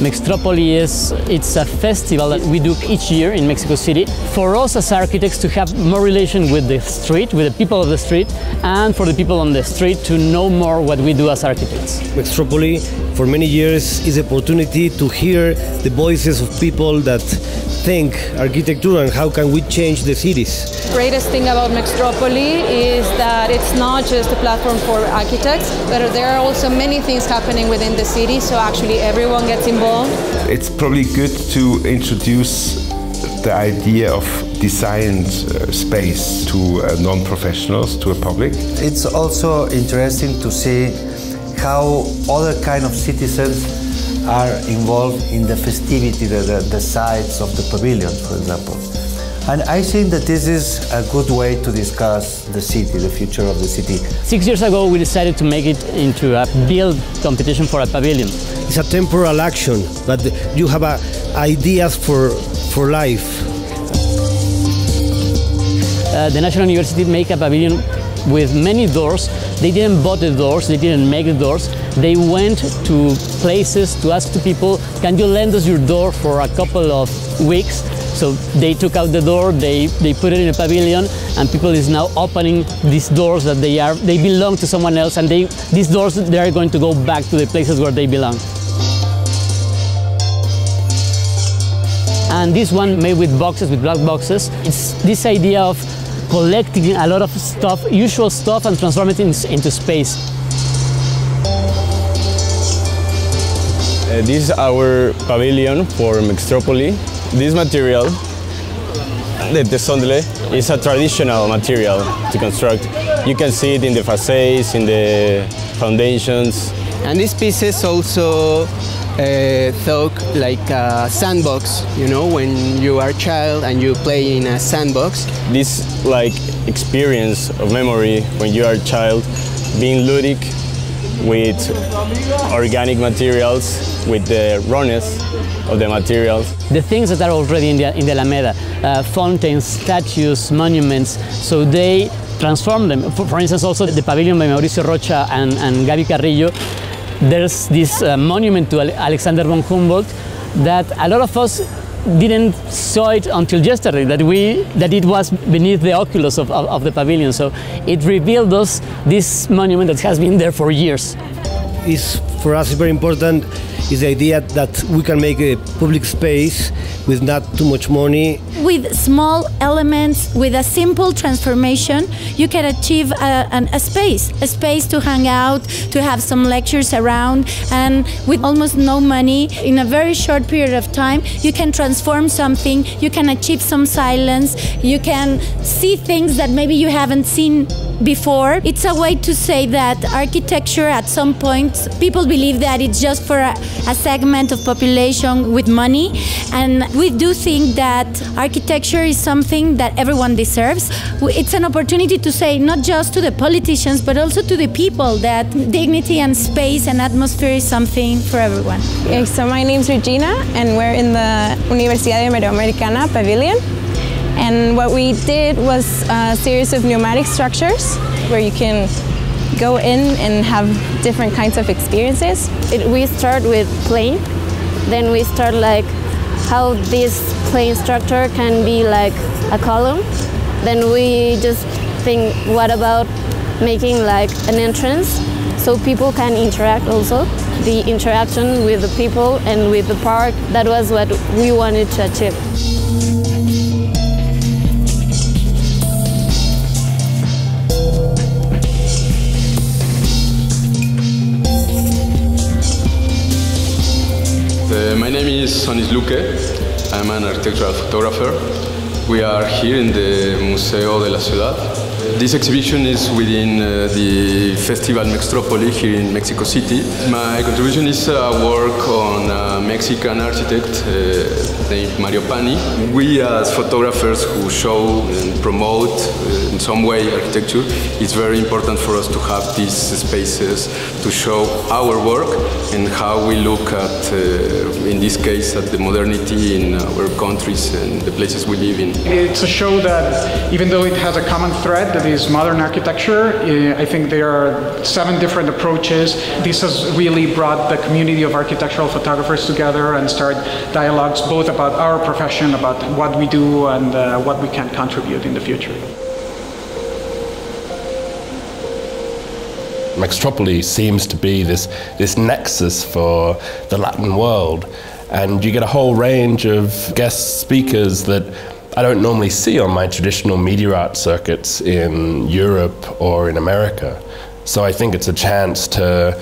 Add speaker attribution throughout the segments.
Speaker 1: MEXTRÓPOLI it's a festival that we do each year in Mexico City. For us as architects to have more relation with the street, with the people of the street, and for the people on the street to know more what we do as architects.
Speaker 2: MEXTRÓPOLI for many years is an opportunity to hear the voices of people that think architecture and how can we change the cities.
Speaker 3: The greatest thing about MEXTRÓPOLI is that it's not just a platform for architects, but there are also many things happening within the city, so actually everyone gets involved.
Speaker 4: It's probably good to introduce the idea of designed space to non-professionals, to a public.
Speaker 5: It's also interesting to see how other kind of citizens are involved in the festivity, the sides of the pavilions, for example. And I think that this is a good way to discuss the city, the future of the city.
Speaker 1: 6 years ago, we decided to make it into a build competition for a pavilion.
Speaker 2: It's a temporal action, but you have ideas for life.
Speaker 1: The National University made a pavilion with many doors. They didn't buy the doors, they didn't make the doors. They went to places to ask the people, can you lend us your door for a couple of weeks? So they took out the door, they put it in a pavilion, and people is now opening these doors that they belong to someone else, and these doors, they are going to go back to the places where they belong. And this one made with boxes, with black boxes. It's this idea of collecting a lot of stuff, usual stuff, and transform it into space.
Speaker 6: This is our pavilion for MEXTRÓPOLI. This material, the tessondre, is a traditional material to construct. You can see it in the facades, in the foundations.
Speaker 7: And these pieces also talk like a sandbox, you know, when you are a child and you play in a sandbox.
Speaker 6: This experience of memory when you are a child, being ludic with organic materials, with the rawness of the materials.
Speaker 1: The things that are already in the Alameda, fountains, statues, monuments, so they transform them. For instance, also the pavilion by Mauricio Rocha and Gaby Carrillo, there's this monument to Alexander von Humboldt that a lot of us didn't saw it until yesterday, that it was beneath the oculus of the pavilion. So it revealed us this monument that has been there for years.
Speaker 2: For us, it's very important is the idea that we can make a public space with not too much money.
Speaker 8: With small elements, with a simple transformation, you can achieve a space to hang out, to have some lectures around, and with almost no money, in a very short period of time, you can transform something, you can achieve some silence, you can see things that maybe you haven't seen before. It's a way to say that architecture, at some point, people believe that it's just for a segment of population with money, and we do think that architecture is something that everyone deserves. It's an opportunity to say, not just to the politicians, but also to the people, that dignity and space and atmosphere is something for everyone.
Speaker 9: Okay, so my name's Regina, and we're in the Universidad Iberoamericana Pavilion. And what we did was a series of pneumatic structures where you can go in and have different kinds of experiences.
Speaker 10: We start with plane, then we start like how this plane structure can be like a column. Then we just think, what about making like an entrance so people can interact also? The interaction with the people and with the park, that was what we wanted to achieve.
Speaker 11: My name is Sonis Luque. I'm an architectural photographer. We are here in the Museo de la Ciudad. This exhibition is within the Festival MEXTRÓPOLI here in Mexico City. My contribution is a work on a Mexican architect named Mario Pani. We as photographers who show and promote in some way architecture, it's very important for us to have these spaces to show our work and how we look at, in this case, at the modernity in our countries and the places we live in.
Speaker 12: It's a show that, even though it has a common thread, that is modern architecture. I think there are 7 different approaches. This has really brought the community of architectural photographers together and start dialogues both about our profession, about what we do, and what we can contribute in the future.
Speaker 13: MEXTRÓPOLI seems to be this nexus for the Latin world, and you get a whole range of guest speakers that I don't normally see on my traditional media art circuits in Europe or in America. So I think it's a chance to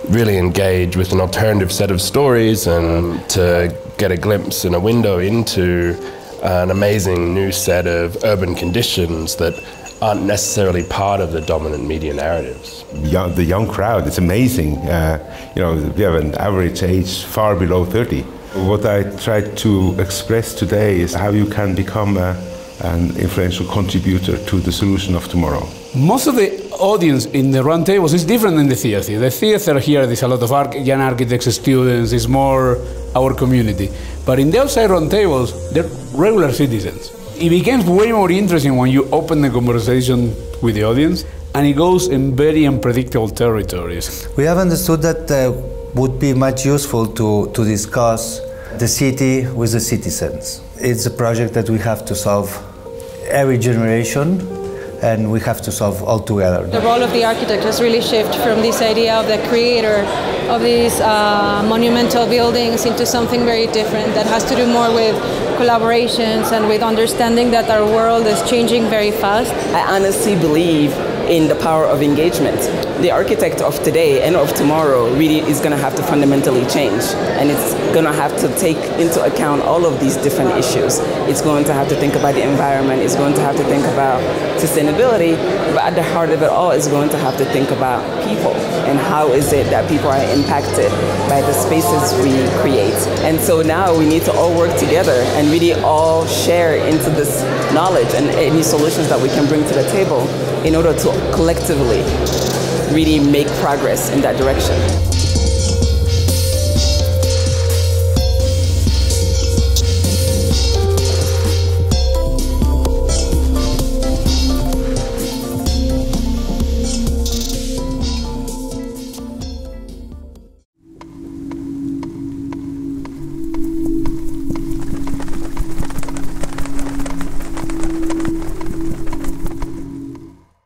Speaker 13: really engage with an alternative set of stories and to get a glimpse and a window into an amazing new set of urban conditions that aren't necessarily part of the dominant media narratives.
Speaker 4: The young crowd, it's amazing. We have an average age far below 30. What I tried to express today is how you can become an influential contributor to the solution of tomorrow.
Speaker 14: Most of the audience in the roundtables is different than the theater. The theater here, there's a lot of young architects, students, it's more our community. But in the outside roundtables, they're regular citizens. It becomes way more interesting when you open the conversation with the audience, and it goes in very unpredictable territories.
Speaker 5: We have understood that would be much useful to discuss the city with the citizens. It's a project that we have to solve every generation, and we have to solve all together.
Speaker 3: The role of the architect has really shifted from this idea of the creator of these monumental buildings into something very different that has to do more with collaborations and with understanding that our world is changing very fast.
Speaker 15: I honestly believe in the power of engagement. The architect of today and of tomorrow really is going to have to fundamentally change, and it's going to have to take into account all of these different issues. It's going to have to think about the environment, it's going to have to think about sustainability, but at the heart of it all is going to have to think about people and how is it that people are impacted by the spaces we create. And so now we need to all work together and really all share into this knowledge and any solutions that we can bring to the table in order to collectively really make progress in that direction.